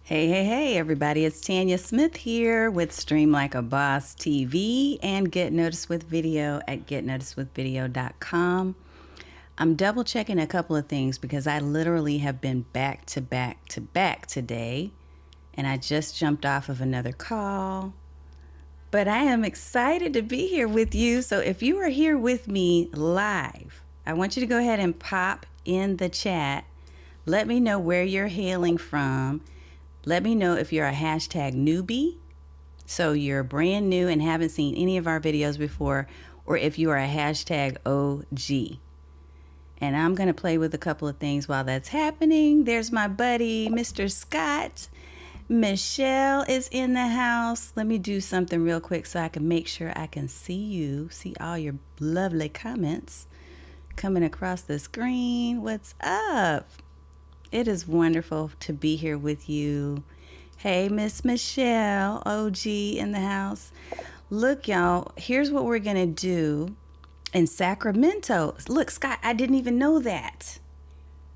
Hey, everybody. It's Tanya Smith here with Stream Like a Boss TV and Get Noticed with Video at getnoticedwithvideo.com. I'm double checking a couple of things because I literally have been back to back to back today, and I just jumped off of another call. But I am excited to be here with you. So if you are here with me live, I want you to go ahead and pop in the chat. Let me know where you're hailing from. Let me know if you're a hashtag newbie, so you're brand new and haven't seen any of our videos before, or if you are a hashtag OG. And I'm going to play with a couple of things while that's happening. There's my buddy, Mr. Scott. Michelle is in the house. Let me do something real quick so I can make sure I can see all your lovely comments coming across the screen. What's up? It is wonderful to be here with you. Hey, Miss Michelle, OG in the house. Look, y'all, here's what we're going to do in Sacramento. Look, Scott, I didn't even know that.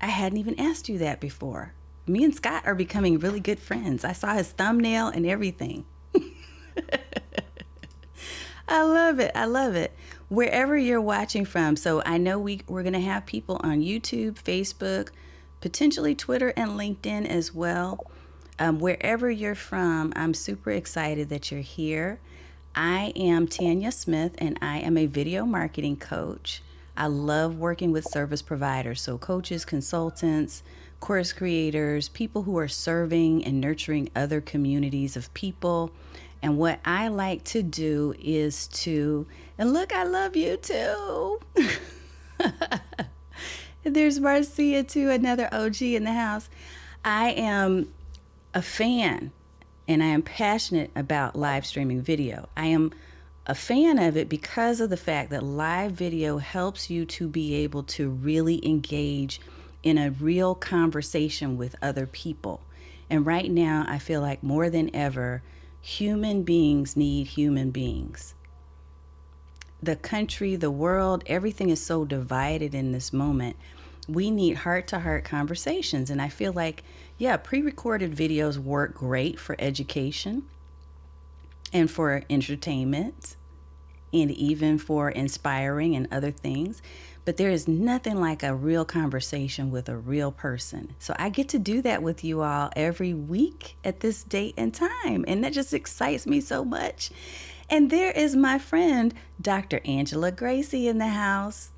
I hadn't even asked you that before. Me and Scott are becoming really good friends. I saw his thumbnail and everything. I love it. I love it. Wherever you're watching from. So I know we're going to have people on YouTube, Facebook, potentially Twitter and LinkedIn as well. Wherever you're from, I'm super excited that you're here. I am Tanya Smith, and I am a video marketing coach. I love working with service providers, so coaches, consultants, course creators, people who are serving and nurturing other communities of people. And what I like to do is and look, I love you too. There's Marcia too, another OG in the house. I am a fan and I am passionate about live streaming video. I am a fan of it because of the fact that live video helps you to be able to really engage in a real conversation with other people. And right now, I feel like more than ever, human beings need human beings. The country, the world, everything is so divided in this moment. We need heart-to-heart conversations. And I feel like, pre-recorded videos work great for education and for entertainment and even for inspiring and other things. But there is nothing like a real conversation with a real person. So I get to do that with you all every week at this date and time. And that just excites me so much. And there is my friend, Dr. Angela Gracie in the house.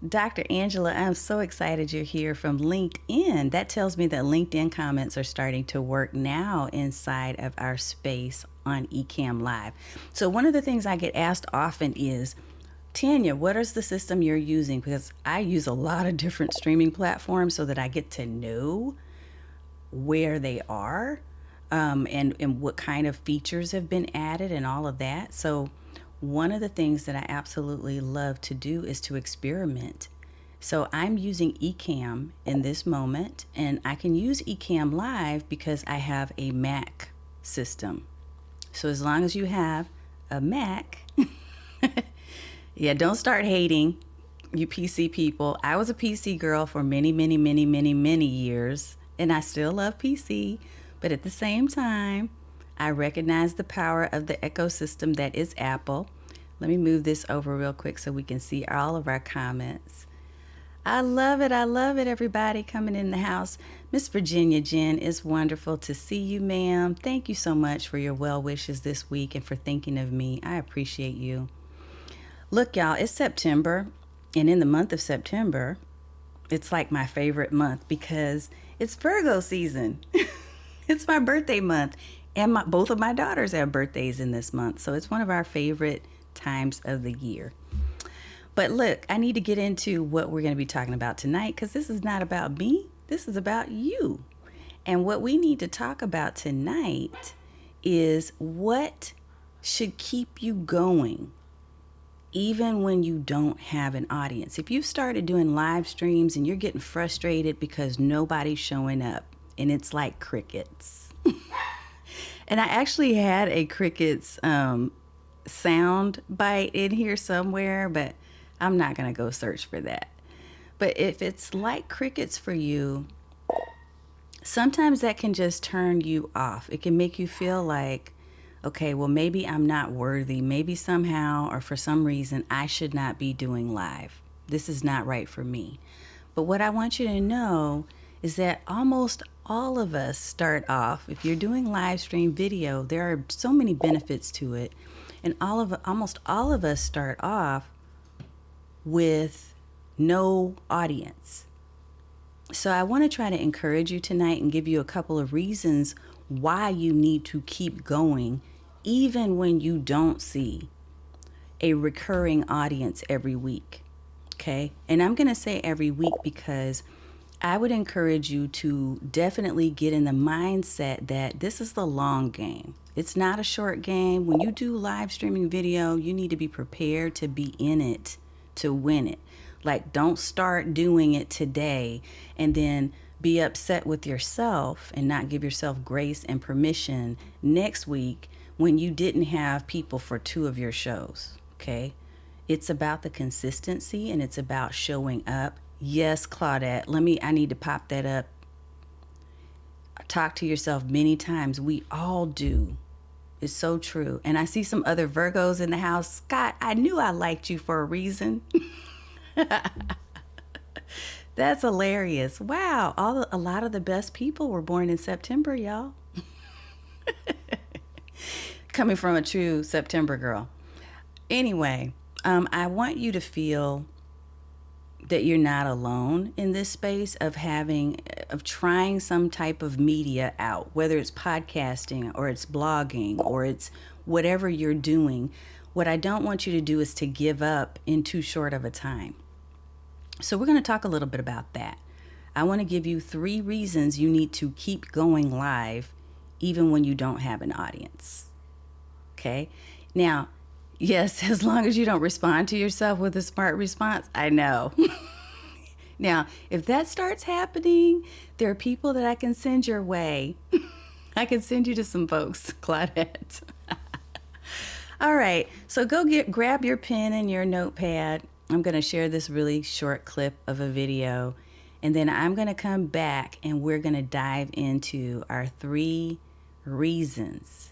Dr. Angela, I'm so excited you're here from LinkedIn. That tells me that LinkedIn comments are starting to work now inside of our space on Ecamm Live. So one of the things I get asked often is, Tanya, what is the system you're using? Because I use a lot of different streaming platforms so that I get to know where they are and what kind of features have been added and all of that. So one of the things that I absolutely love to do is to experiment. So I'm using Ecamm in this moment, and I can use Ecamm Live because I have a Mac system. So as long as you have a Mac, don't start hating, you PC people. I was a PC girl for many, many, many, many, many years, and I still love PC. But at the same time, I recognize the power of the ecosystem that is Apple. Let me move this over real quick so we can see all of our comments. I love it, everybody coming in the house. Miss Virginia Jen, it's wonderful to see you, ma'am. Thank you so much for your well wishes this week and for thinking of me. I appreciate you. Look, y'all, it's September, and in the month of September, it's like my favorite month because it's Virgo season. It's my birthday month, and both of my daughters have birthdays in this month, so it's one of our favorite times of the year. But look, I need to get into what we're going to be talking about tonight because this is not about me. This is about you. And what we need to talk about tonight is what should keep you going even when you don't have an audience. If you've started doing live streams and you're getting frustrated because nobody's showing up and it's like crickets. And I actually had a crickets sound bite in here somewhere, but I'm not going to go search for that. But if it's like crickets for you, sometimes that can just turn you off. It can make you feel like, okay, well, maybe I'm not worthy. Maybe somehow or for some reason I should not be doing live. This is not right for me. But what I want you to know is that almost all of us start off, if you're doing live stream video, there are so many benefits to it. And almost all of us start off with no audience. So I want to try to encourage you tonight and give you a couple of reasons why you need to keep going, even when you don't see a recurring audience every week. Okay. And I'm going to say every week because I would encourage you to definitely get in the mindset that this is the long game. It's not a short game. When you do live streaming video, you need to be prepared to be in it to win it. Like, don't start doing it today and then be upset with yourself and not give yourself grace and permission next week when you didn't have people for 2 of your shows. Okay. It's about the consistency and it's about showing up. Yes, Claudette, I need to pop that up. Talk to yourself many times. We all do. It's so true. And I see some other Virgos in the house. Scott, I knew I liked you for a reason. That's hilarious. Wow. A lot of the best people were born in September, y'all. Coming from a true September girl. Anyway, I want you to feel that you're not alone in this space of trying some type of media out, whether it's podcasting or it's blogging or it's whatever you're doing. What I don't want you to do is to give up in too short of a time. So we're going to talk a little bit about that. I want to give you 3 reasons you need to keep going live even when you don't have an audience. Okay? Now, yes, as long as you don't respond to yourself with a smart response, I know. Now, if that starts happening, there are people that I can send your way. I can send you to some folks, Claudette. All right, so grab your pen and your notepad. I'm going to share this really short clip of a video, and then I'm going to come back and we're going to dive into our 3 reasons.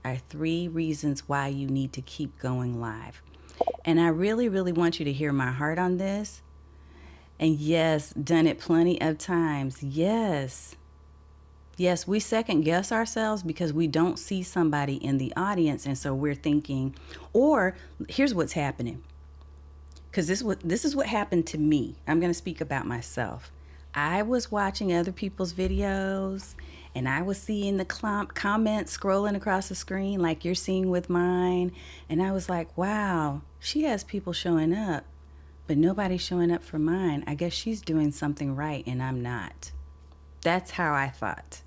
Our 3 reasons why you need to keep going live. And I really, really want you to hear my heart on this. And yes, done it plenty of times. Yes. Yes, we second guess ourselves because we don't see somebody in the audience. And so we're thinking, or here's what's happening. Because this is what happened to me. I'm going to speak about myself. I was watching other people's videos and I was seeing the comments scrolling across the screen like you're seeing with mine. And I was like, wow, she has people showing up, but nobody's showing up for mine. I guess she's doing something right and I'm not. That's how I thought.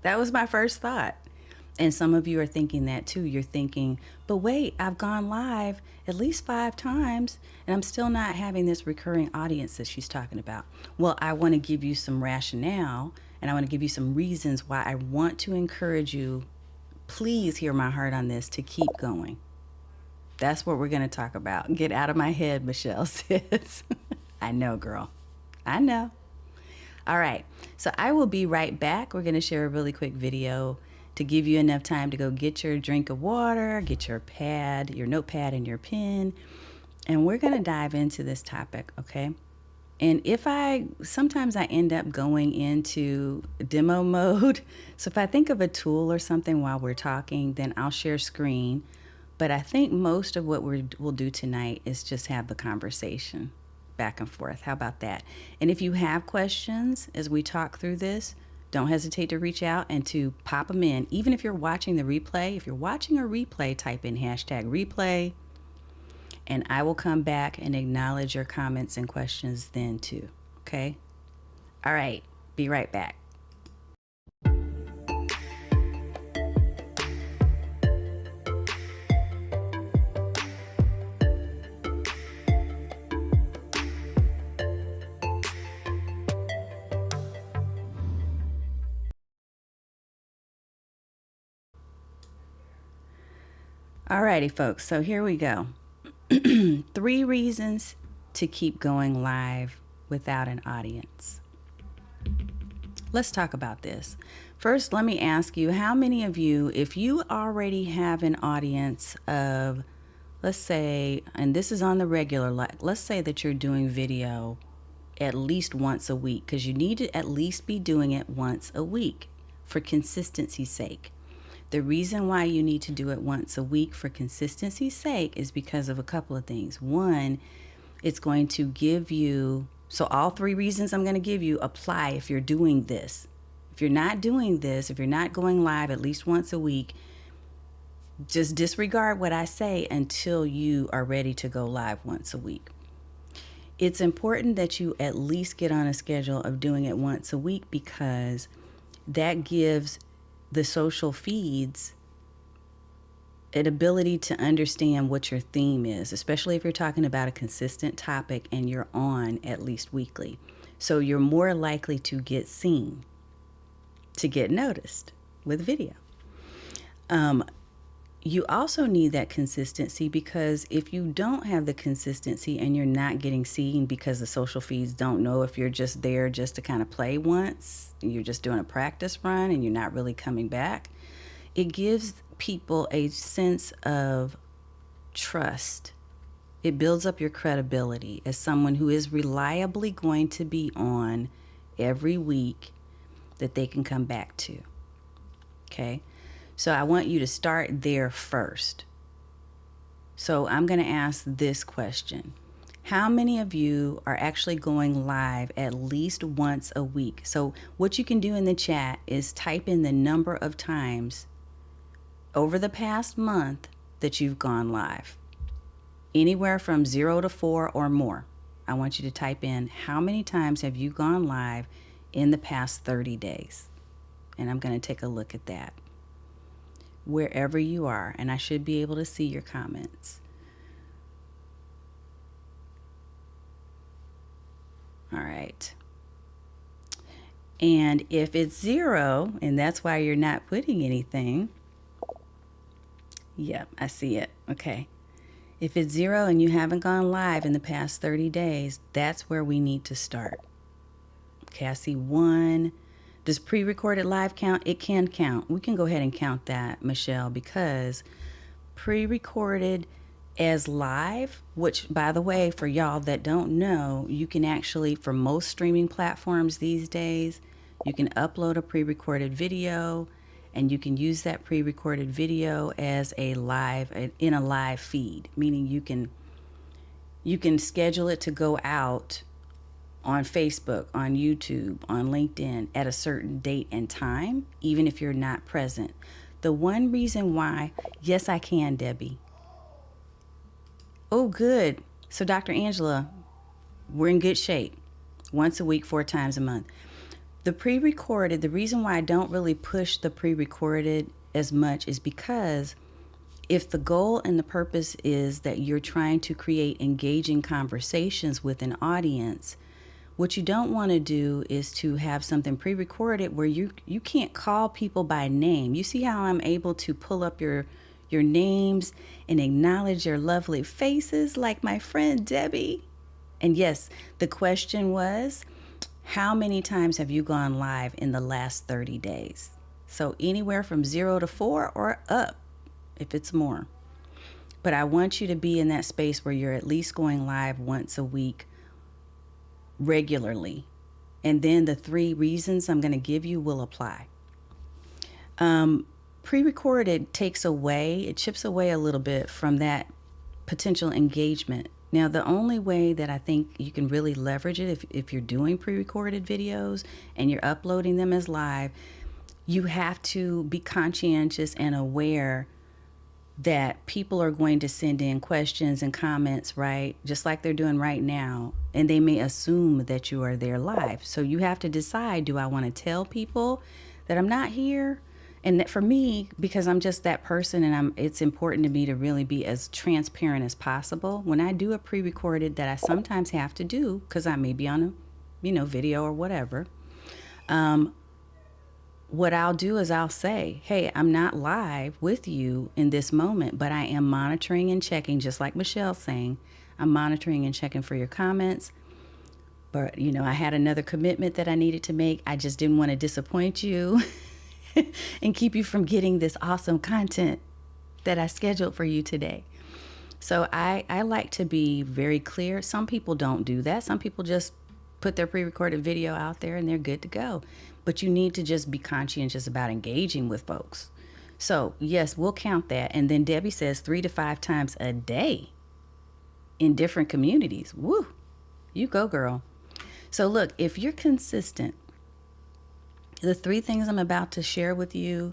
That was my first thought. And some of you are thinking that too. You're thinking, but wait, I've gone live at least 5 times and I'm still not having this recurring audience that she's talking about. Well, I want to give you some rationale and I want to give you some reasons why I want to encourage you. Please hear my heart on this to keep going. That's what we're going to talk about. Get out of my head, Michelle says. I know, girl. I know. All right. So I will be right back. We're going to share a really quick video to give you enough time to go get your drink of water, get your notepad and your pen. And we're going to dive into this topic, okay? And sometimes I end up going into demo mode. So if I think of a tool or something while we're talking, then I'll share screen. But I think most of what we'll do tonight is just have the conversation back and forth. How about that? And if you have questions as we talk through this, don't hesitate to reach out and to pop them in. Even if you're watching the replay, if you're watching a replay, type in #replay, and I will come back and acknowledge your comments and questions then too. Okay? All right. Be right back. Alrighty, folks. So here we go. 3 reasons to keep going live without an audience. let's talk about this. First, let me ask you, how many of you, if you already have an audience of, let's say, and this is on the regular, let's say that you're doing video at least once a week, because you need to at least be doing it once a week for consistency's sake. The reason why you need to do it once a week for consistency's sake is because of a couple of things. One, it's going to give you, so all three reasons I'm going to give you apply if you're doing this. If you're not doing this, if you're not going live at least once a week, just disregard what I say until you are ready to go live once a week. It's important that you at least get on a schedule of doing it once a week, because that gives the social feeds an ability to understand what your theme is, especially if you're talking about a consistent topic and you're on at least weekly. So you're more likely to get seen, to get noticed with video. You also need that consistency, because if you don't have the consistency and you're not getting seen because the social feeds don't know if you're just there just to kind of play once, you're just doing a practice run and you're not really coming back, it gives people a sense of trust. It builds up your credibility as someone who is reliably going to be on every week that they can come back to. Okay? So I want you to start there first. So I'm going to ask this question. How many of you are actually going live at least once a week? So what you can do in the chat is type in the number of times over the past month that you've gone live. Anywhere from 0 to 4 or more. I want you to type in how many times have you gone live in the past 30 days. And I'm going to take a look at that, wherever you are, and I should be able to see your comments. All right. And if it's 0, and that's why you're not putting anything, yep, I see it. Okay. If it's 0 and you haven't gone live in the past 30 days, that's where we need to start. Okay, I see 1. Does pre-recorded live count? It can count. We can go ahead and count that, Michelle, because pre-recorded as live, which, by the way, for y'all that don't know, you can actually, for most streaming platforms these days, you can upload a pre-recorded video and you can use that pre-recorded video as a live, in a live feed, meaning you can schedule it to go out on Facebook, on YouTube, on LinkedIn at a certain date and time, even if you're not present. The one reason why, yes, I can, Debbie. Oh, good. So Dr. Angela, we're in good shape. Once a week, 4 times a month. The pre-recorded, the reason why I don't really push the pre-recorded as much is because if the goal and the purpose is that you're trying to create engaging conversations with an audience, what you don't want to do is to have something pre-recorded where you can't call people by name. You see how I'm able to pull up your names and acknowledge your lovely faces like my friend Debbie? And yes, the question was, how many times have you gone live in the last 30 days? So anywhere from 0 to 4 or up if it's more. But I want you to be in that space where you're at least going live once a week regularly, and then the 3 reasons I'm going to give you will apply. Pre-recorded takes away, it chips away a little bit from that potential engagement. Now, the only way that I think you can really leverage it, if you're doing pre-recorded videos and you're uploading them as live, you have to be conscientious and aware that people are going to send in questions and comments, right? Just like they're doing right now. And they may assume that you are there live. So you have to decide, do I want to tell people that I'm not here? And that for me, because I'm just that person, and it's important to me to really be as transparent as possible. When I do a pre-recorded that I sometimes have to do, because I may be on a video or whatever, what I'll do is I'll say, hey, I'm not live with you in this moment, but I am monitoring and checking, just like Michelle's saying. I'm monitoring and checking for your comments. But, I had another commitment that I needed to make. I just didn't want to disappoint you and keep you from getting this awesome content that I scheduled for you today. So I like to be very clear. Some people don't do that. Some people just put their pre-recorded video out there and they're good to go. But you need to just be conscientious about engaging with folks. So yes, we'll count that. And then Debbie says 3 to 5 times a day in different communities. Woo, you go, girl. So look, if you're consistent, the 3 things I'm about to share with you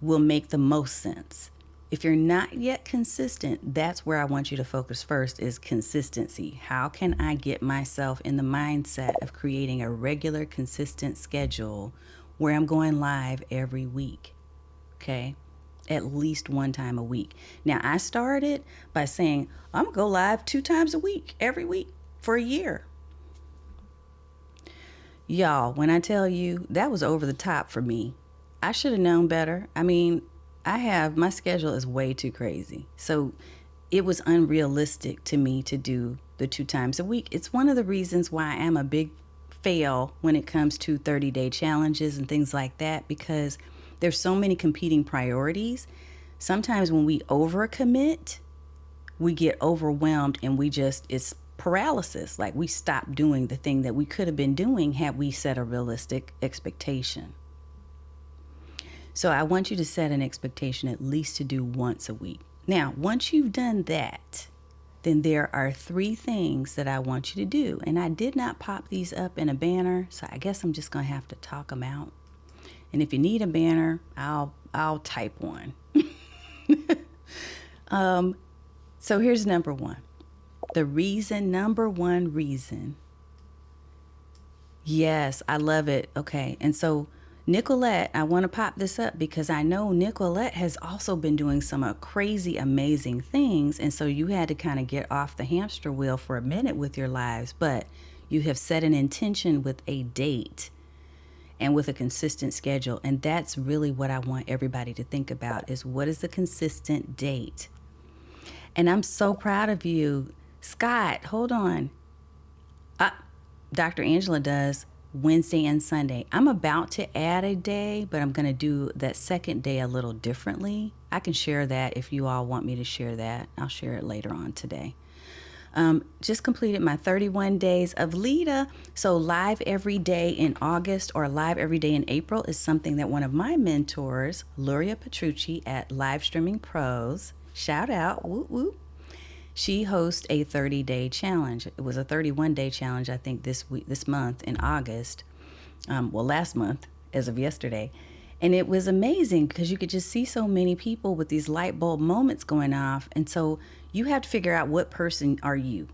will make the most sense. If you're not yet consistent, that's where I want you to focus first, is consistency. How can I get myself in the mindset of creating a regular, consistent schedule where I'm going live every week? Okay? At least 1 time a week. Now, I started by saying, I'm going to go live 2 times a week, every week for a year. Y'all, when I tell you, that was over the top for me. I should have known better. I mean, my schedule is way too crazy. So it was unrealistic to me to do the 2 times a week. It's one of the reasons why I'm a big fail when it comes to 30-day challenges and things like that, because there's so many competing priorities. Sometimes when we overcommit, we get overwhelmed and it's paralysis. Like we stop doing the thing that we could have been doing had we set a realistic expectation. So I want you to set an expectation at least to do once a week. Now, once you've done that, then there are 3 things that I want you to do. And I did not pop these up in a banner, so I guess I'm just going to have to talk them out. And if you need a banner, I'll type one. So here's number 1. Number one reason. Yes, I love it. Okay, and so Nicolette, I want to pop this up because I know Nicolette has also been doing some crazy, amazing things. And so you had to kind of get off the hamster wheel for a minute with your lives, but you have set an intention with a date and with a consistent schedule. And that's really what I want everybody to think about, is what is the consistent date? And I'm so proud of you. Scott, hold on. Dr. Angela does Wednesday and Sunday. I'm about to add a day, but I'm going to do that second day a little differently. I can share that if you all want me to share that. I'll share it later on today. Just completed my 31 days of Lita. So live every day in August or live every day in April is something that one of my mentors, Luria Petrucci at Live Streaming Pros, shout out, whoop whoop. She hosts a 30-day challenge. It was a 31-day challenge, I think, this month in August. Last month, as of yesterday. And it was amazing because you could just see so many people with these light bulb moments going off. And so you have to figure out, what person are you?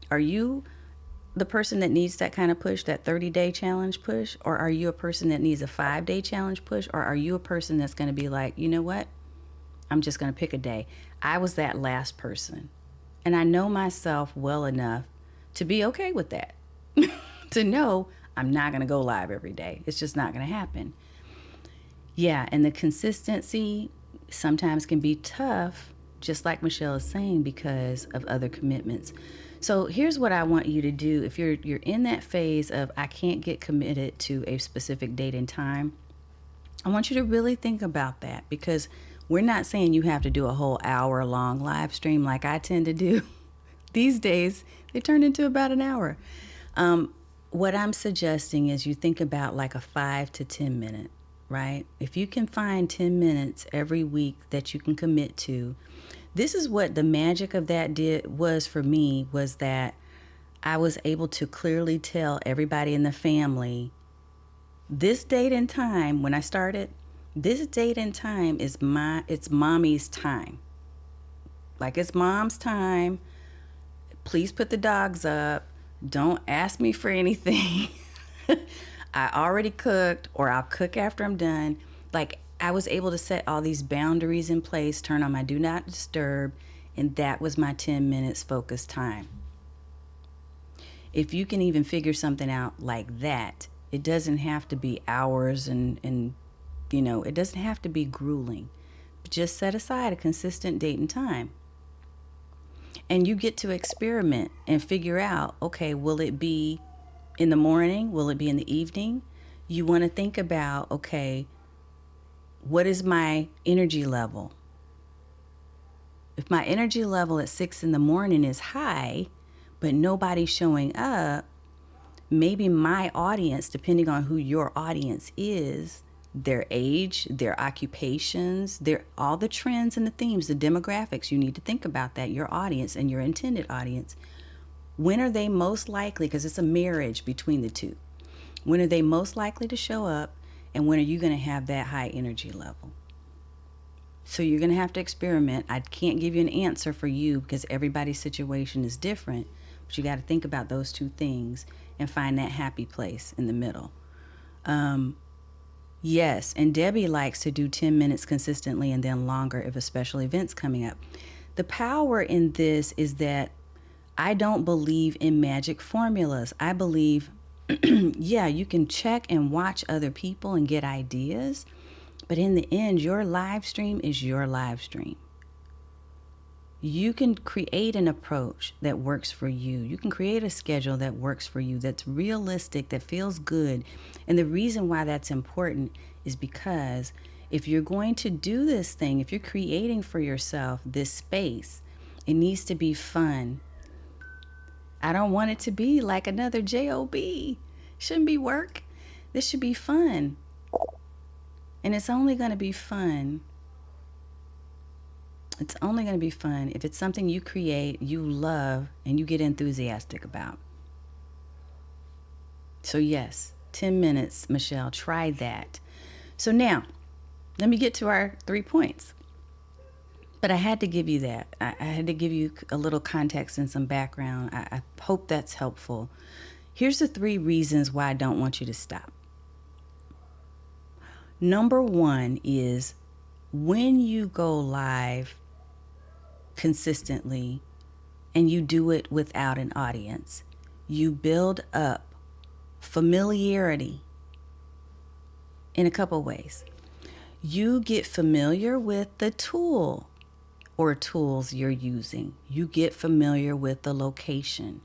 Are you the person that needs that kind of push, that 30-day challenge push? Or are you a person that needs a 5-day challenge push? Or are you a person that's going to be like, you know what? I'm just going to pick a day. I was that last person. And I know myself well enough to be okay with that. To know I'm not going to go live every day. It's just not going to happen. Yeah, and the consistency sometimes can be tough, just like Michelle is saying, because of other commitments. So here's what I want you to do. If you're in that phase of I can't get committed to a specific date and time, I want you to really think about that, because we're not saying you have to do a whole hour-long live stream like I tend to do. These days, they turn into about an hour. What I'm suggesting is you think about like a 5 to 10 minute, right? If you can find 10 minutes every week that you can commit to, this is what the magic of that was for me, was that I was able to clearly tell everybody in the family, this date and time, when I started, this date and time it's mommy's time. Like, it's mom's time. Please put the dogs up. Don't ask me for anything. I already cooked, or I'll cook after I'm done. Like, I was able to set all these boundaries in place, turn on my do not disturb, and that was my 10 minutes focused time. If you can even figure something out like that, it doesn't have to be hours and it doesn't have to be grueling. Just set aside a consistent date and time. And you get to experiment and figure out, okay, will it be in the morning? Will it be in the evening? You want to think about, okay, what is my energy level? If my energy level at 6 in the morning is high, but nobody's showing up, maybe my audience, depending on who your audience is, their age, their occupations, their all the trends and the themes, the demographics, you need to think about that, your audience and your intended audience. When are they most likely, because it's a marriage between the two, when are they most likely to show up, and when are you going to have that high energy level? So you're going to have to experiment. I can't give you an answer for you because everybody's situation is different, but you got to think about those two things and find that happy place in the middle. Yes, and Debbie likes to do 10 minutes consistently and then longer if a special event's coming up. The power in this is that I don't believe in magic formulas. I believe, yeah, you can check and watch other people and get ideas, but in the end, your live stream is your live stream. You can create an approach that works for you. You can create a schedule that works for you, that's realistic, that feels good. And the reason why that's important is because if you're going to do this thing, if you're creating for yourself this space, it needs to be fun. I don't want it to be like another job. Shouldn't be work. This should be fun. And it's only going to be fun. It's only going to be fun if it's something you create, you love, and you get enthusiastic about. So yes, 10 minutes, Michelle, try that. So now, let me get to our 3 points. But I had to give you that. I had to give you a little context and some background. I hope that's helpful. Here's the 3 reasons why I don't want you to stop. Number 1 is when you go live consistently and you do it without an audience, you build up familiarity in a couple ways. You get familiar with the tool or tools you're using. You get familiar with the location.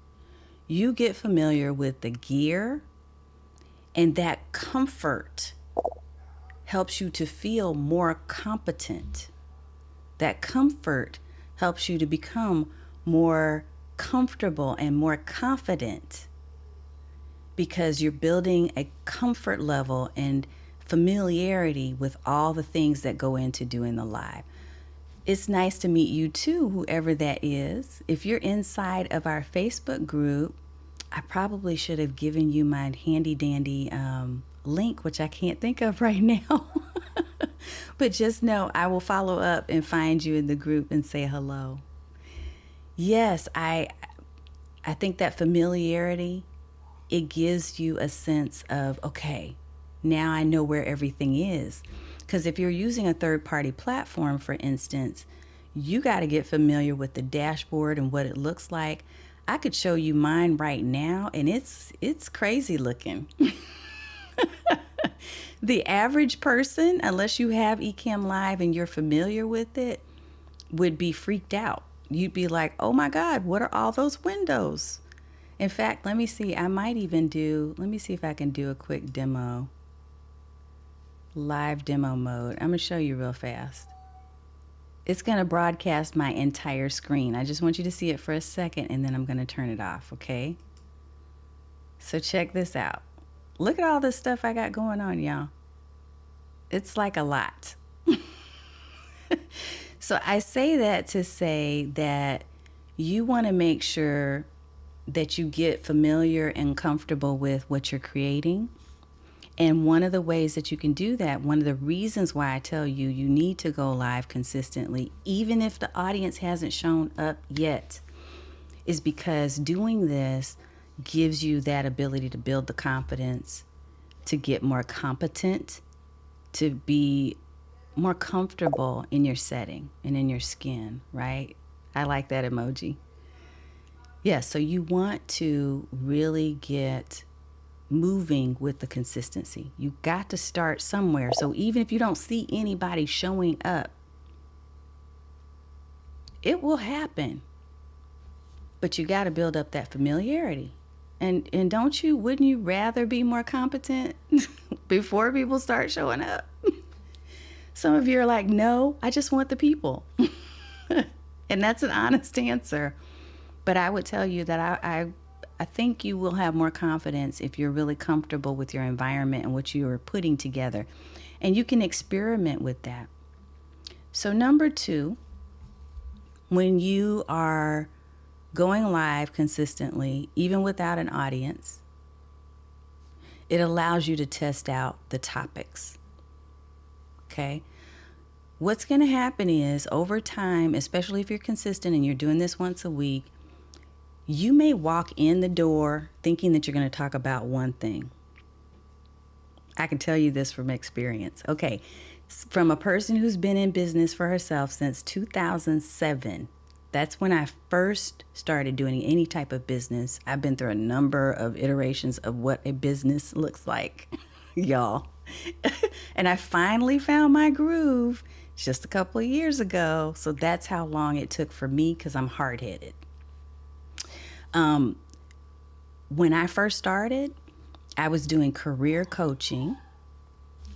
You get familiar with the gear, and that comfort helps you to feel more competent. That comfort helps you to become more comfortable and more confident because you're building a comfort level and familiarity with all the things that go into doing the live. It's nice to meet you too, whoever that is. If you're inside of our Facebook group, I probably should have given you my handy dandy link, which I can't think of right now. But just know I will follow up and find you in the group and say hello. Yes, I think that familiarity, it gives you a sense of, okay, now I know where everything is. Because if you're using a third-party platform, for instance, you got to get familiar with the dashboard and what it looks like. I could show you mine right now, and it's crazy looking. The average person, unless you have Ecamm Live and you're familiar with it, would be freaked out. You'd be like, oh my God, what are all those windows? In fact, let me see. Let me see if I can do a quick demo. Live demo mode. I'm going to show you real fast. It's going to broadcast my entire screen. I just want you to see it for a second, and then I'm going to turn it off, okay? So check this out. Look at all this stuff I got going on, y'all. It's like a lot. So I say that to say that you want to make sure that you get familiar and comfortable with what you're creating. And one of the ways that you can do that, one of the reasons why I tell you you need to go live consistently, even if the audience hasn't shown up yet, is because doing this gives you that ability to build the confidence, to get more competent, to be more comfortable in your setting and in your skin, right? I like that emoji. Yeah, so you want to really get moving with the consistency. You got to start somewhere. So even if you don't see anybody showing up, it will happen. But you got to build up that familiarity. And wouldn't you rather be more competent before people start showing up? Some of you are like, no, I just want the people. And that's an honest answer. But I would tell you that I think you will have more confidence if you're really comfortable with your environment and what you are putting together. And you can experiment with that. So number 2, when you are going live consistently, even without an audience, it allows you to test out the topics. Okay? What's going to happen is over time, especially if you're consistent and you're doing this once a week, you may walk in the door thinking that you're going to talk about one thing. I can tell you this from experience. Okay, from a person who's been in business for herself since 2007. That's when I first started doing any type of business. I've been through a number of iterations of what a business looks like, y'all. And I finally found my groove just a couple of years ago. So that's how long it took for me, because I'm hard-headed. When I first started, I was doing career coaching.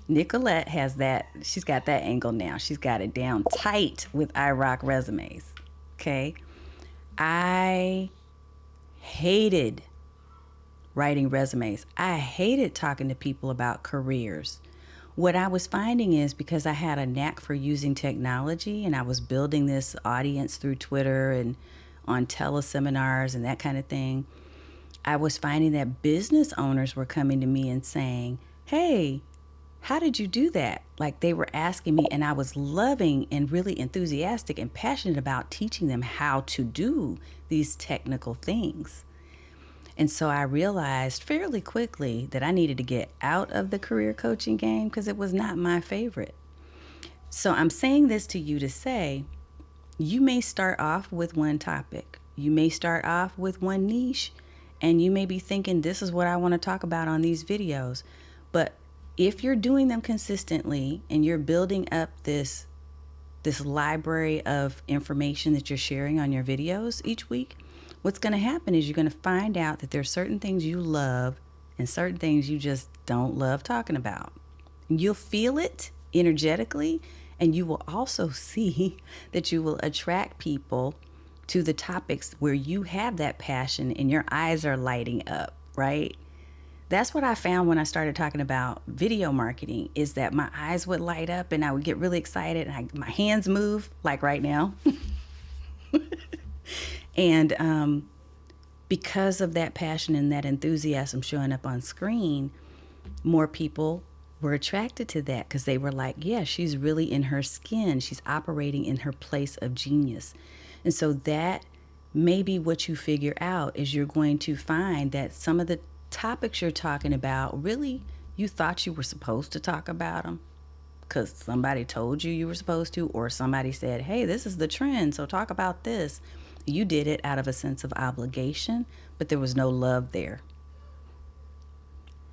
Nicolette has that. She's got that angle now. She's got it down tight with iRock resumes. Okay. I hated writing resumes. I hated talking to people about careers. What I was finding is, because I had a knack for using technology and I was building this audience through Twitter and on teleseminars and that kind of thing, I was finding that business owners were coming to me and saying, hey, how did you do that? Like, they were asking me, and I was loving and really enthusiastic and passionate about teaching them how to do these technical things. And so I realized fairly quickly that I needed to get out of the career coaching game because it was not my favorite. So I'm saying this to you to say, you may start off with one topic. You may start off with one niche, and you may be thinking, this is what I want to talk about on these videos. But if you're doing them consistently and you're building up this library of information that you're sharing on your videos each week, what's going to happen is you're going to find out that there's certain things you love and certain things you just don't love talking about. You'll feel it energetically, and you will also see that you will attract people to the topics where you have that passion and your eyes are lighting up, right? That's what I found when I started talking about video marketing, is that my eyes would light up and I would get really excited and my hands move, like right now. And because of that passion and that enthusiasm showing up on screen, more people were attracted to that because they were like, yeah, she's really in her skin. She's operating in her place of genius. And so that may be what you figure out, is you're going to find that some of the topics you're talking about, really, you thought you were supposed to talk about them because somebody told you were supposed to, or somebody said, hey, this is the trend, so talk about this. You did it out of a sense of obligation, but there was no love there.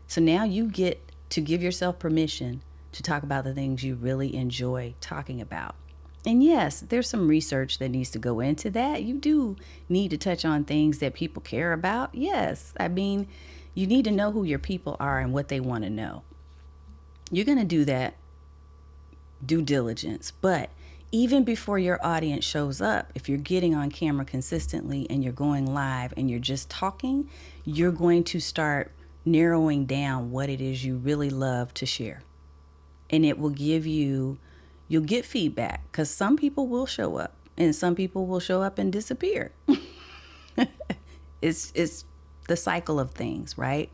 So now you get to give yourself permission to talk about the things you really enjoy talking about. And yes, there's some research that needs to go into that. You do need to touch on things that people care about. Yes, I mean, you need to know who your people are and what they want to know. You're going to do that due diligence. But even before your audience shows up, if you're getting on camera consistently and you're going live and you're just talking, you're going to start narrowing down what it is you really love to share. And it will give you, you'll get feedback, because some people will show up and some people will show up and disappear. It's the cycle of things, right?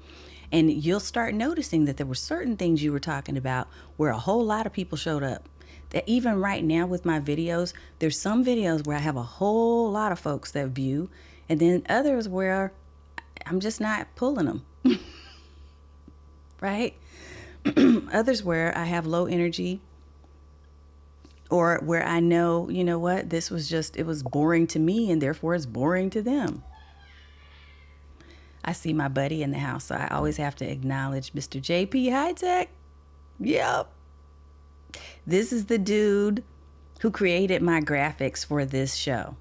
And you'll start noticing that there were certain things you were talking about where a whole lot of people showed up. That even right now with my videos, there's some videos where I have a whole lot of folks that view, and then others where I'm just not pulling them. Right? Others where I have low energy, or where I know, you know what, this was just, it was boring to me and therefore it's boring to them. I see my buddy in the house, so I always have to acknowledge Mr. JP High Tech. Yep. This is the dude who created my graphics for this show.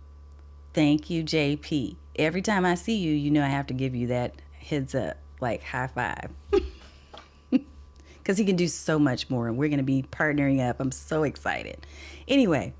Thank you, JP. every time I see you, you know I have to give you that heads up, like high five. Because he can do so much more, and we're going to be partnering up. I'm so excited. Anyway,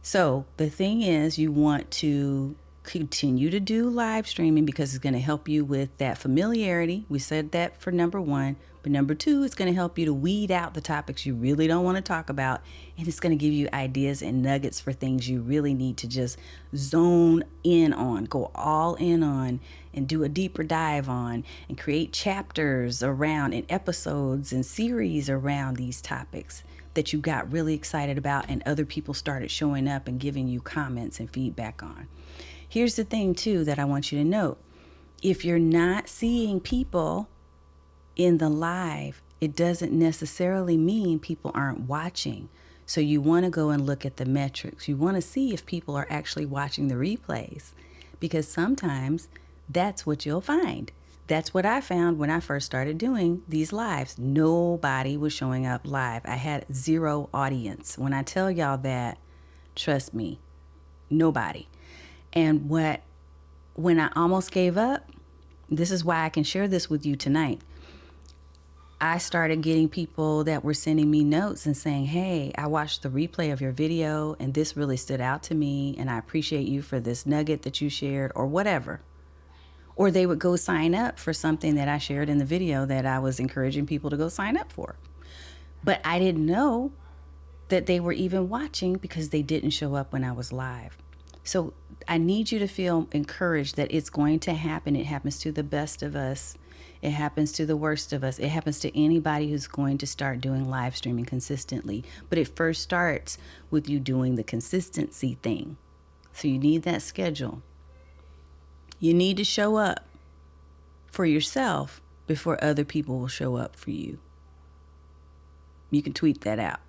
so the thing is, you want to continue to do live streaming because it's going to help you with that familiarity. We said that for number one. But number two, it's going to help you to weed out the topics you really don't want to talk about. And it's going to give you ideas and nuggets for things you really need to just zone in on, go all in on, and do a deeper dive on, and create chapters around and episodes and series around these topics that you got really excited about and other people started showing up and giving you comments and feedback on. Here's the thing too that I want you to note. If you're not seeing people in the live, it doesn't necessarily mean people aren't watching. So you want to go and look at the metrics. You want to see if people are actually watching the replays, because sometimes that's what you'll find. That's what I found when I first started doing these lives. Nobody was showing up live. I had zero audience. When I tell y'all that, trust me, nobody. And when I almost gave up, this is why I can share this with you tonight. I started getting people that were sending me notes and saying, hey, I watched the replay of your video and this really stood out to me and I appreciate you for this nugget that you shared, or whatever. Or they would go sign up for something that I shared in the video that I was encouraging people to go sign up for. But I didn't know that they were even watching because they didn't show up when I was live. So I need you to feel encouraged that it's going to happen. It happens to the best of us. It happens to the worst of us. It happens to anybody who's going to start doing live streaming consistently. But it first starts with you doing the consistency thing. So you need that schedule. You need to show up for yourself before other people will show up for you. You can tweet that out.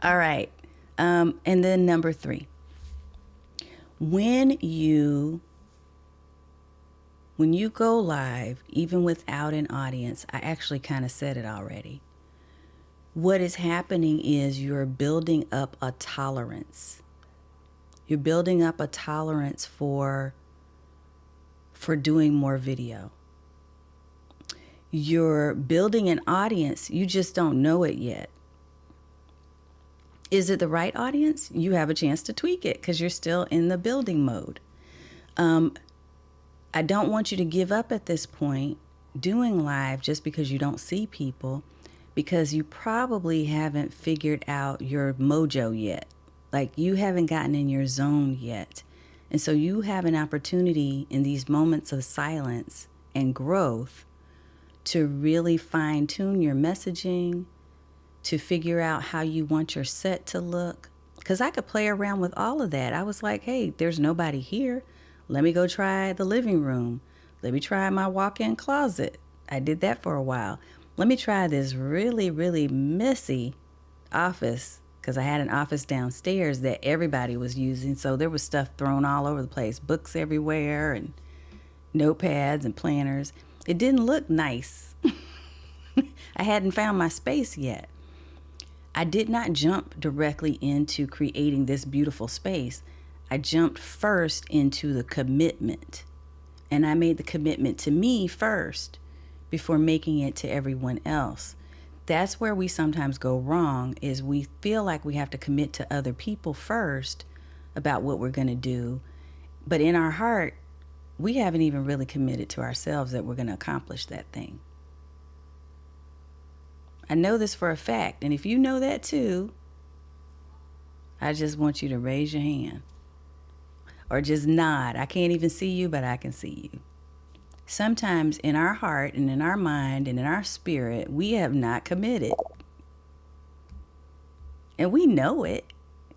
All right. And then number 3, when you go live, even without an audience, I actually kind of said it already. What is happening is you're building up a tolerance. You're building up a tolerance for doing more video. You're building an audience. You just don't know it yet. Is it the right audience? You have a chance to tweak it because you're still in the building mode. I don't want you to give up at this point doing live just because you don't see people, because you probably haven't figured out your mojo yet. Like, you haven't gotten in your zone yet. And so you have an opportunity in these moments of silence and growth to really fine tune your messaging, to figure out how you want your set to look. Because I could play around with all of that. I was like, hey, there's nobody here. Let me go try the living room. Let me try my walk-in closet. I did that for a while. Let me try this really, really messy office, because I had an office downstairs that everybody was using. So there was stuff thrown all over the place, books everywhere and notepads and planners. It didn't look nice. I hadn't found my space yet. I did not jump directly into creating this beautiful space. I jumped first into the commitment. And I made the commitment to me first before making it to everyone else. That's where we sometimes go wrong, is we feel like we have to commit to other people first about what we're going to do. But in our heart, we haven't even really committed to ourselves that we're going to accomplish that thing. I know this for a fact. And if you know that too, I just want you to raise your hand or just nod. I can't even see you, but I can see you. Sometimes in our heart and in our mind and in our spirit, we have not committed. And we know it.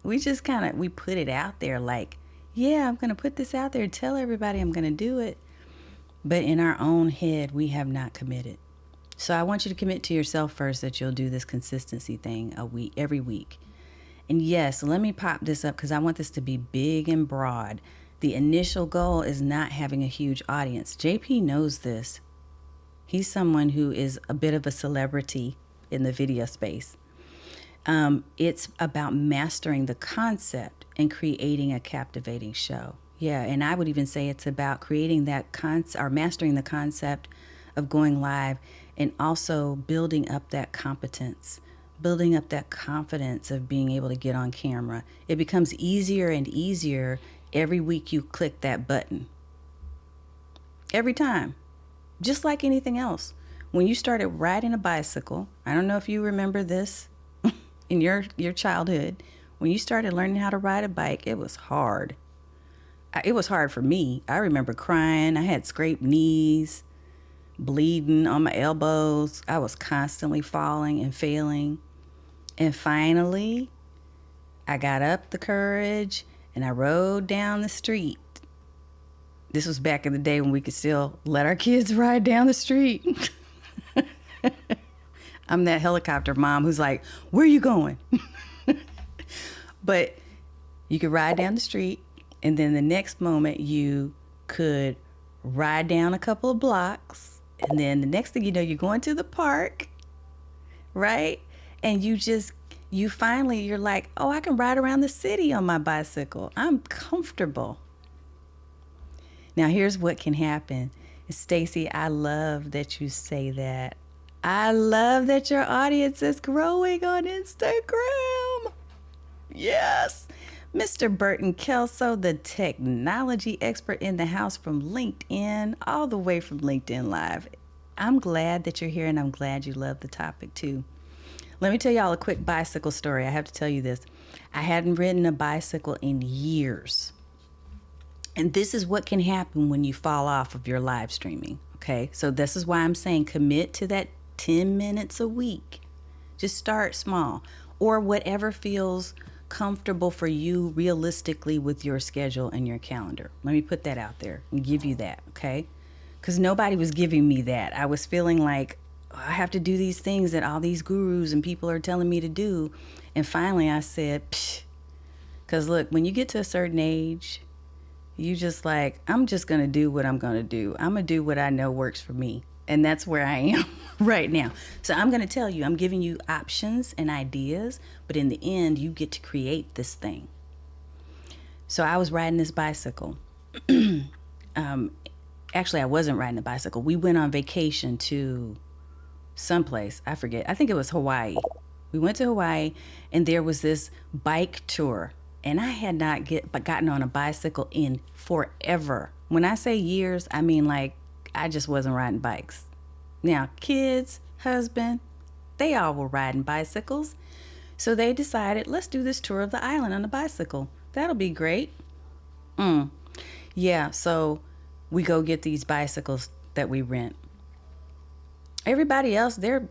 We just we put it out there like, yeah, I'm going to put this out there, tell everybody I'm going to do it. But in our own head, we have not committed. So I want you to commit to yourself first that you'll do this consistency thing every week. And yes, let me pop this up because I want this to be big and broad. The initial goal is not having a huge audience. JP knows this. He's someone who is a bit of a celebrity in the video space. It's about mastering the concept and creating a captivating show. Yeah, and I would even say it's about creating that or mastering the concept of going live, and also building up that competence, building up that confidence of being able to get on camera. It becomes easier and easier every week you click that button. Every time. Just like anything else. When you started riding a bicycle, I don't know if you remember this in your childhood, when you started learning how to ride a bike, it was hard. It was hard for me. I remember crying. I had scraped knees, bleeding on my elbows. I was constantly falling and failing. And finally, I got up the courage and I rode down the street. This was back in the day when we could still let our kids ride down the street. I'm that helicopter mom who's like, where are you going? But you could ride down the street, and then the next moment you could ride down a couple of blocks, and then the next thing you know, you're going to the park, right? And you're like, oh, I can ride around the city on my bicycle. I'm comfortable. Now, here's what can happen. Stacy, I love that you say that. I love that your audience is growing on Instagram. Yes. Mr. Burton Kelso, the technology expert in the house from LinkedIn, all the way from LinkedIn Live. I'm glad that you're here, and I'm glad you love the topic too. Let me tell y'all a quick bicycle story. I have to tell you this. I hadn't ridden a bicycle in years. And this is what can happen when you fall off of your live streaming. Okay. So this is why I'm saying commit to that 10 minutes a week. Just start small, or whatever feels comfortable for you realistically with your schedule and your calendar. Let me put that out there and give you that. Okay. Because nobody was giving me that. I was feeling like, oh, I have to do these things that all these gurus and people are telling me to do. And finally I said, psh. Because look, when you get to a certain age, you just like, I'm just going to do what I'm going to do. I'm going to do what I know works for me. And that's where I am right now. So I'm going to tell you, I'm giving you options and ideas, but in the end, you get to create this thing. So I was riding this bicycle. Actually, I wasn't riding a bicycle. We went on vacation to someplace. I forget. I think it was Hawaii. We went to Hawaii, and there was this bike tour. And I had not gotten on a bicycle in forever. When I say years, I mean like I just wasn't riding bikes. Now, kids, husband, they all were riding bicycles. So they decided, let's do this tour of the island on a bicycle. That'll be great. Yeah, so we go get these bicycles that we rent. Everybody else, they're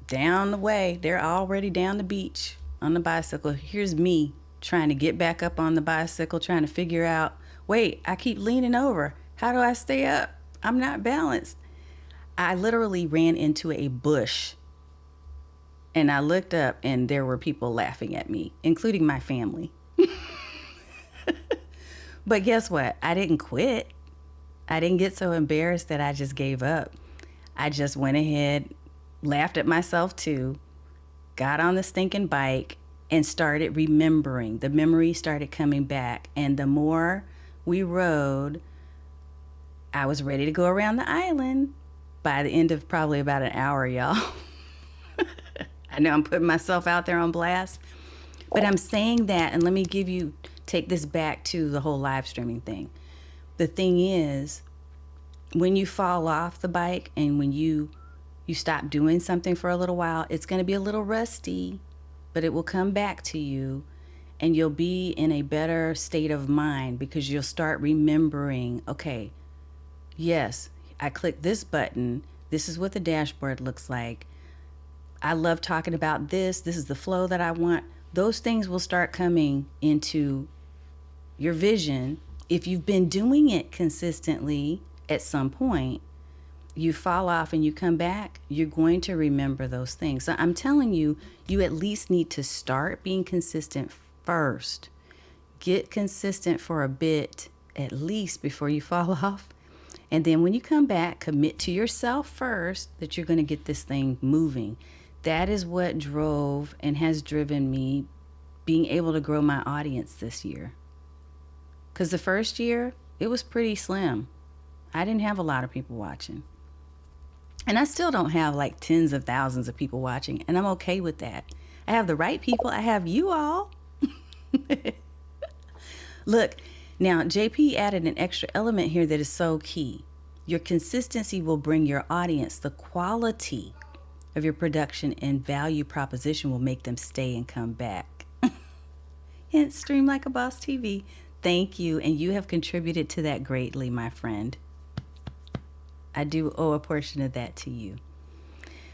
down the way. They're already down the beach on the bicycle. Here's me trying to get back up on the bicycle, trying to figure out, wait, I keep leaning over. How do I stay up? I'm not balanced. I literally ran into a bush, and I looked up and there were people laughing at me, including my family. But guess what? I didn't quit. I didn't get so embarrassed that I just gave up. I just went ahead, laughed at myself too, got on the stinking bike, and started remembering. The memory started coming back. And the more we rode, I was ready to go around the island by the end of probably about an hour, y'all. I know I'm putting myself out there on blast, but I'm saying that, and let me take this back to the whole live streaming thing. The thing is, when you fall off the bike and when you stop doing something for a little while, it's going to be a little rusty, but it will come back to you, and you'll be in a better state of mind because you'll start remembering, okay, yes, I clicked this button. This is what the dashboard looks like. I love talking about this. This is the flow that I want. Those things will start coming into your vision. If you've been doing it consistently, at some point, you fall off and you come back, you're going to remember those things. So I'm telling you, you at least need to start being consistent first. Get consistent for a bit, at least, before you fall off. And then when you come back, commit to yourself first that you're going to get this thing moving. That is what drove and has driven me being able to grow my audience this year. Because the first year, it was pretty slim. I didn't have a lot of people watching. And I still don't have like tens of thousands of people watching, and I'm okay with that. I have the right people. I have you all. Look, now JP added an extra element here that is so key. Your consistency will bring your audience. The quality of your production and value proposition will make them stay and come back. Hence, Stream Like a Boss TV. Thank you, and you have contributed to that greatly, my friend. I do owe a portion of that to you.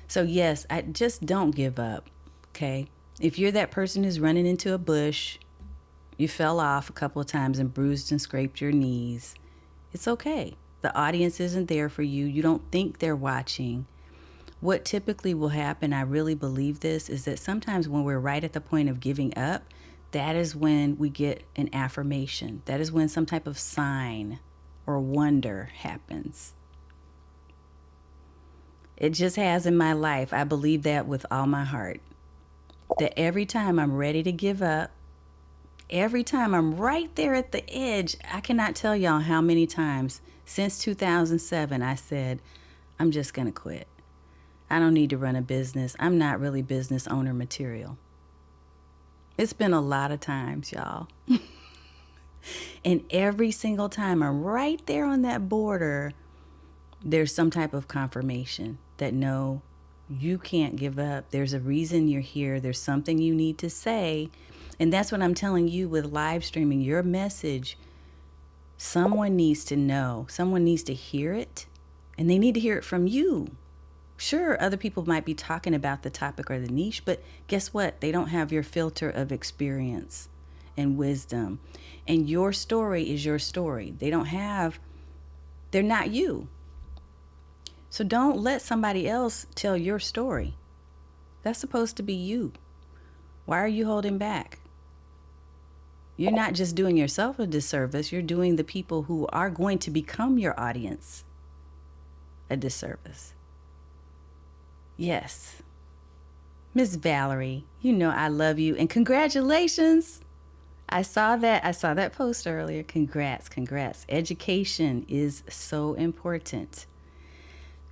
So yes, I just don't give up, okay? If you're that person who's running into a bush, you fell off a couple of times and bruised and scraped your knees, it's okay. The audience isn't there for you. You don't think they're watching. What typically will happen, I really believe this, is that sometimes when we're right at the point of giving up, that is when we get an affirmation. That is when some type of sign or wonder happens. It just has in my life. I believe that with all my heart. That every time I'm ready to give up, every time I'm right there at the edge, I cannot tell y'all how many times since 2007 I said, I'm just going to quit. I don't need to run a business. I'm not really business owner material. It's been a lot of times, y'all. And every single time I'm right there on that border, there's some type of confirmation that no, you can't give up. There's a reason you're here. There's something you need to say. And that's what I'm telling you with live streaming. Your message, someone needs to know. Someone needs to hear it. And they need to hear it from you. Sure, other people might be talking about the topic or the niche, but guess what? They don't have your filter of experience and wisdom. And your story is your story. They're not you. So don't let somebody else tell your story. That's supposed to be you. Why are you holding back? You're not just doing yourself a disservice, you're doing the people who are going to become your audience a disservice. Yes. Miss Valerie, you know I love you, and congratulations. I saw that post earlier. Congrats. Education is so important.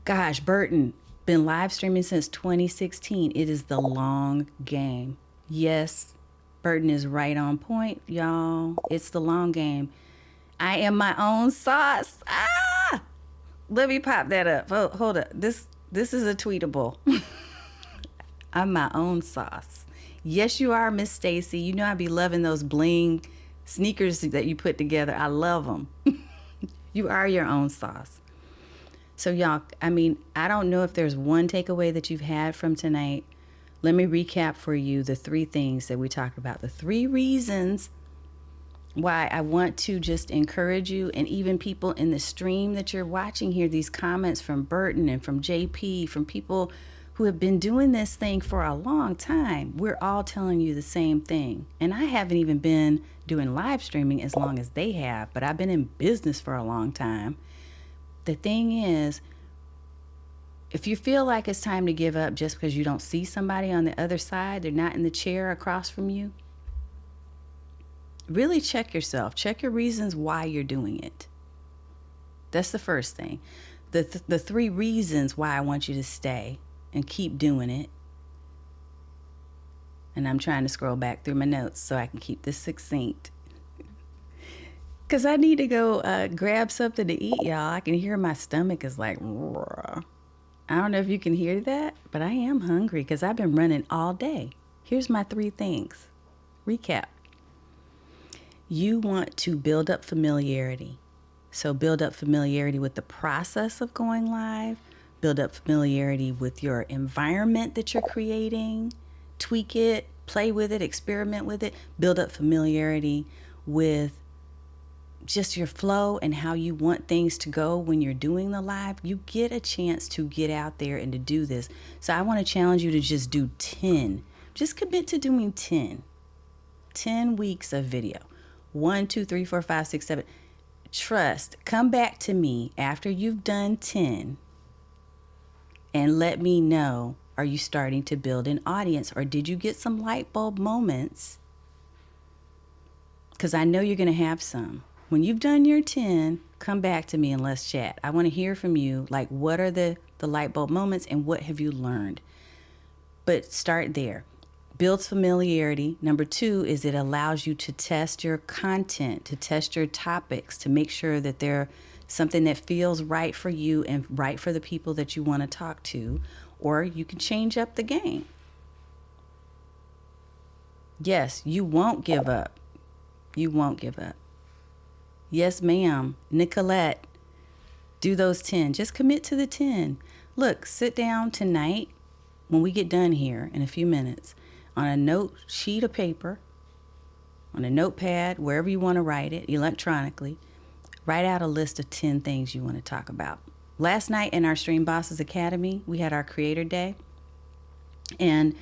Gosh, Burton, been live streaming since 2016. It is the long game. Yes, Burton is right on point, y'all. It's the long game. I am my own sauce. Let me pop that up. Hold up. This is a tweetable. I'm my own sauce. Yes, you are, Miss Stacy. You know I be loving those bling sneakers that you put together. I love them. You are your own sauce. So y'all, I don't know if there's one takeaway that you've had from tonight. Let me recap for you the 3 things that we talked about. The 3 reasons why I want to just encourage you, and even people in the stream that you're watching here, these comments from Burton and from JP, from people who have been doing this thing for a long time. We're all telling you the same thing. And I haven't even been doing live streaming as long as they have, but I've been in business for a long time. The thing is, if you feel like it's time to give up just because you don't see somebody on the other side, they're not in the chair across from you, really check yourself. Check your reasons why you're doing it. That's the first thing. The 3 reasons why I want you to stay and keep doing it. And I'm trying to scroll back through my notes so I can keep this succinct. Because I need to go grab something to eat, y'all. I can hear my stomach is like, roar. I don't know if you can hear that, but I am hungry because I've been running all day. Here's my 3 things. Recap. You want to build up familiarity. So build up familiarity with the process of going live. Build up familiarity with your environment that you're creating. Tweak it, play with it, experiment with it. Build up familiarity with just your flow and how you want things to go when you're doing the live. You get a chance to get out there and to do this. So I want to challenge you to just do 10. Just commit to doing 10. 10 weeks of video. 1, 2, 3, 4, 5, 6, 7. Trust. Come back to me after you've done 10 and let me know Are you starting to build an audience, or did you get some light bulb moments? Because I know you're going to have some. When you've done your 10, come back to me and let's chat. I want to hear from you. Like, what are the light bulb moments and what have you learned? But start there. Builds familiarity. Number 2 is it allows you to test your content, to test your topics, to make sure that they're something that feels right for you and right for the people that you want to talk to, or you can change up the game. Yes, you won't give up. You won't give up. Yes, ma'am. Nicolette, do those 10. Just commit to the 10. Look, sit down tonight when we get done here in a few minutes on a note sheet of paper, on a notepad, wherever you want to write it, electronically. Write out a list of 10 things you want to talk about. Last night in our Stream Bosses Academy, we had our Creator Day. And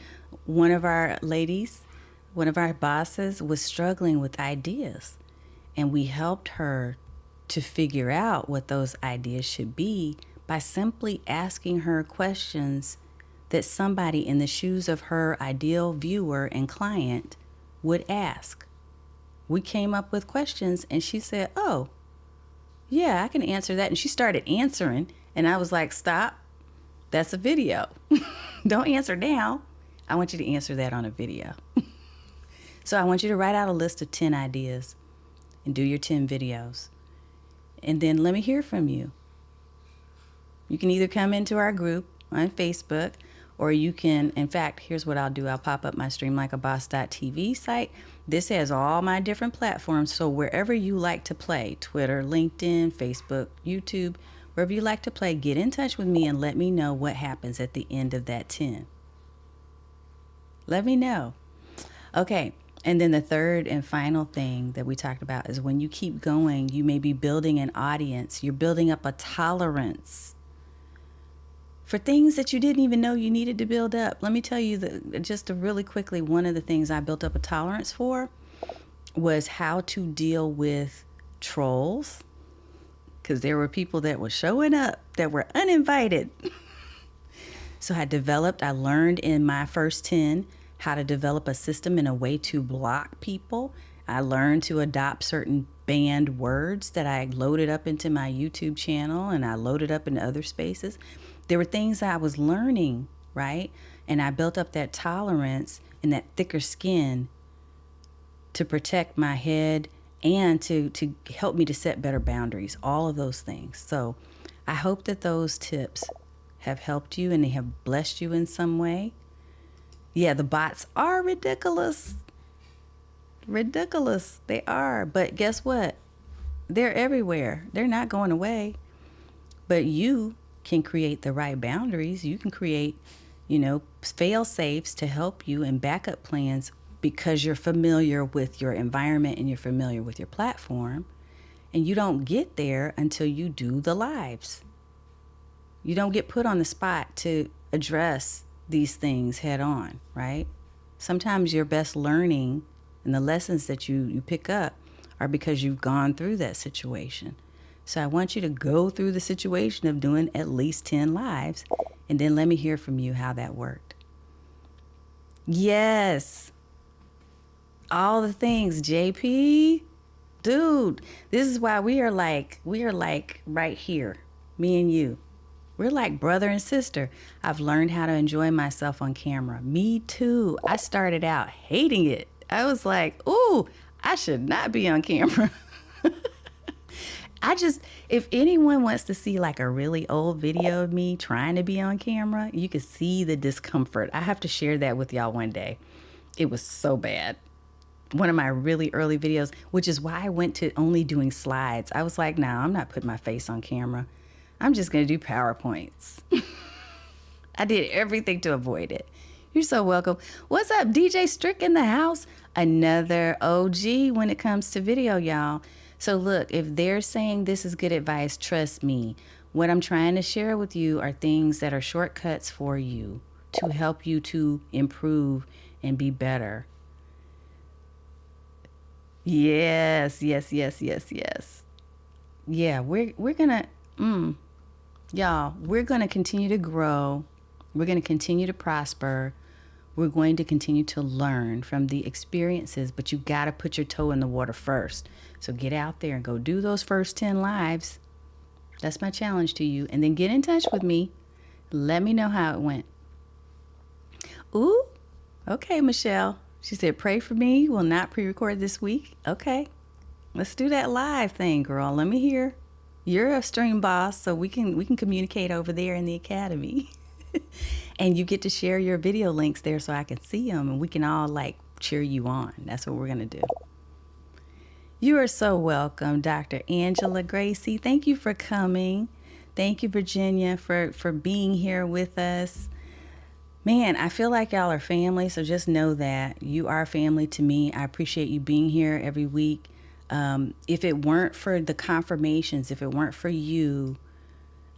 one of our ladies, one of our bosses, was struggling with ideas. And we helped her to figure out what those ideas should be by simply asking her questions that somebody in the shoes of her ideal viewer and client would ask. We came up with questions and she said, oh, yeah, I can answer that. And she started answering and I was like, stop, that's a video. Don't answer now. I want you to answer that on a video. So I want you to write out a list of 10 ideas and do your 10 videos. And then let me hear from you. You can either come into our group on Facebook, or you can, in fact, here's what I'll do. I'll pop up my streamlikeaboss.tv site. This has all my different platforms. So wherever you like to play, Twitter, LinkedIn, Facebook, YouTube, wherever you like to play, get in touch with me and let me know what happens at the end of that 10. Let me know. Okay. And then the third and final thing that we talked about is when you keep going, you may be building an audience. You're building up a tolerance for things that you didn't even know you needed to build up. Let me tell you just really quickly, one of the things I built up a tolerance for was how to deal with trolls, because there were people that were showing up that were uninvited. So I learned in my first 10 how to develop a system and a way to block people. I learned to adopt certain banned words that I loaded up into my YouTube channel and I loaded up in other spaces. There were things I was learning, right? And I built up that tolerance and that thicker skin to protect my head and to help me to set better boundaries, all of those things. So I hope that those tips have helped you and they have blessed you in some way. Yeah, the bots are ridiculous. Ridiculous. They are. But guess what? They're everywhere. They're not going away. But you can create the right boundaries. You can create, fail safes to help you and backup plans because you're familiar with your environment and you're familiar with your platform. And you don't get there until you do the lives. You don't get put on the spot to address these things head on, right? Sometimes your best learning and the lessons that you pick up are because you've gone through that situation. So I want you to go through the situation of doing at least 10 lives and then let me hear from you how that worked. Yes. All the things, JP. Dude, this is why we are like right here, me and you. We're like brother and sister. I've learned how to enjoy myself on camera. Me too. I started out hating it. I was like, ooh, I should not be on camera. If anyone wants to see like a really old video of me trying to be on camera, you can see the discomfort. I have to share that with y'all one day. It was so bad. One of my really early videos, which is why I went to only doing slides. I was like, nah, I'm not putting my face on camera. I'm just going to do PowerPoints. I did everything to avoid it. You're so welcome. What's up, DJ Strick in the house? Another OG when it comes to video, y'all. So look, if they're saying this is good advice, trust me. What I'm trying to share with you are things that are shortcuts for you to help you to improve and be better. Yes. Yeah, we're going to... Y'all, we're going to continue to grow We're going to continue to prosper. We're going to continue to learn from the experiences, but you got to put your toe in the water first. So get out there and go do those first 10 lives. That's my challenge to you. And then get in touch with me. Let me know how it went. Ooh, okay, Michelle. She said, pray for me. Will not pre-record this week. Okay, let's do that live thing, girl. Let me hear. You're a stream boss, so we can communicate over there in the academy. And you get to share your video links there so I can see them and we can all like cheer you on. That's what we're going to do. You are so welcome, Dr. Angela Gracie. Thank you for coming. Thank you, Virginia, for being here with us. Man, I feel like y'all are family, so just know that you are family to me. I appreciate you being here every week. If it weren't for the confirmations, if it weren't for you,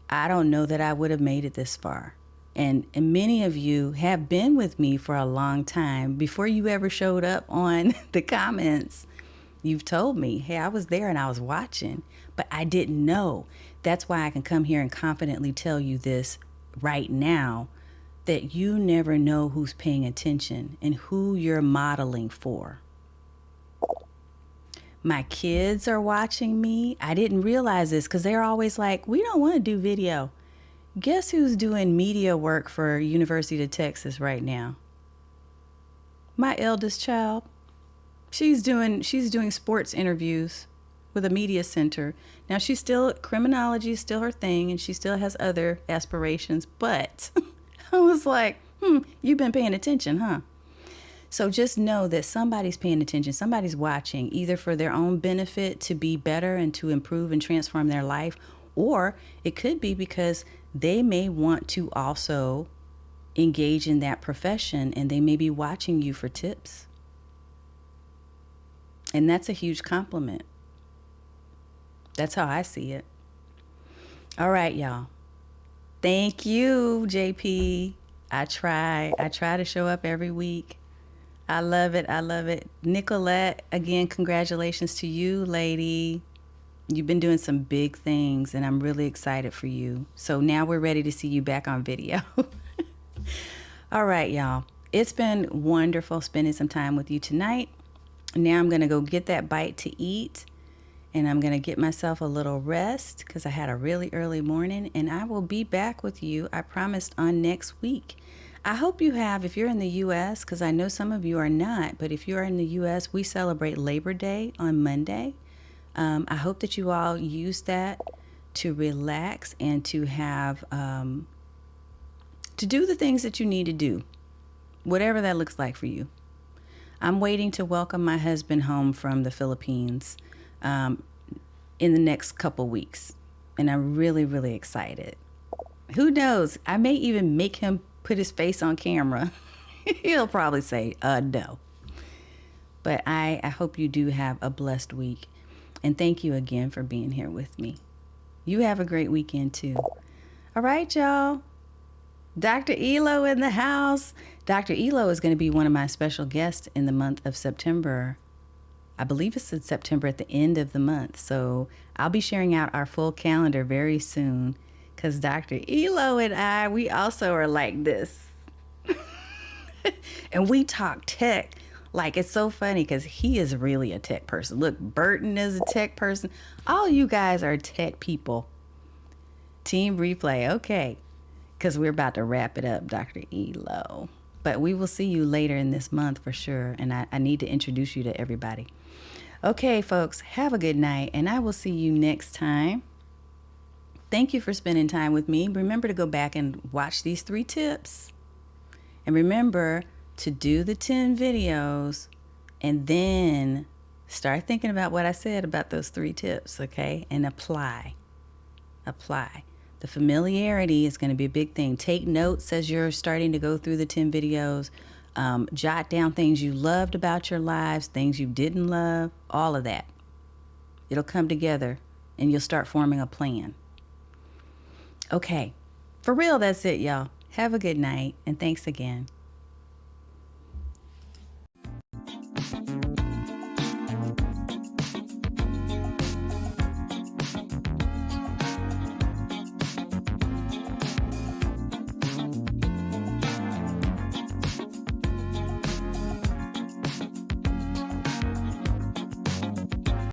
I don't know that I would have made it this far. And many of you have been with me for a long time. Before you ever showed up on the comments, you've told me, hey, I was there and I was watching, but I didn't know. That's why I can come here and confidently tell you this right now, that you never know who's paying attention and who you're modeling for. My kids are watching me. I didn't realize this because they're always like, we don't want to do video. Guess who's doing media work for University of Texas right now? My eldest child. She's doing sports interviews with a media center. Now criminology is still her thing and she still has other aspirations, but I was like, you've been paying attention, huh? So just know that somebody's paying attention. Somebody's watching, either for their own benefit to be better and to improve and transform their life, or it could be because they may want to also engage in that profession and they may be watching you for tips. And that's a huge compliment. That's how I see it. All right, y'all. Thank you, JP. I try to show up every week. I love it. I love it. Nicolette, again, congratulations to you, lady. You've been doing some big things and I'm really excited for you. So now we're ready to see you back on video. All right, y'all. It's been wonderful spending some time with you tonight. Now I'm going to go get that bite to eat. And I'm going to get myself a little rest because I had a really early morning. And I will be back with you, I promised, on next week. I hope you have, if you're in the U.S., because I know some of you are not, but if you are in the U.S., we celebrate Labor Day on Monday. I hope that you all use that to relax and to have, to do the things that you need to do, whatever that looks like for you. I'm waiting to welcome my husband home from the Philippines in the next couple weeks. And I'm really, really excited. Who knows? I may even make him put his face on camera. He'll probably say, no. But I hope you do have a blessed week. And thank you again for being here with me. You have a great weekend too. All right, y'all. Dr. Elo in the house. Dr. Elo is going to be one of my special guests in the month of September. I believe it's in September at the end of the month. So I'll be sharing out our full calendar very soon because Dr. Elo and we also are like this. And we talk tech. Like, it's so funny because he is really a tech person. Look, Burton is a tech person. All you guys are tech people. Team Replay. Okay. Because we're about to wrap it up, Dr. Elo. But we will see you later in this month for sure. And I need to introduce you to everybody. Okay, folks, have a good night. And I will see you next time. Thank you for spending time with me. Remember to go back and watch these 3 tips. And remember to do the 10 videos and then start thinking about what I said about those 3 tips, okay? And apply. The familiarity is going to be a big thing. Take notes as you're starting to go through the 10 videos. Jot down things you loved about your lives, things you didn't love, all of that. It'll come together and you'll start forming a plan. Okay, for real, that's it, y'all. Have a good night and thanks again.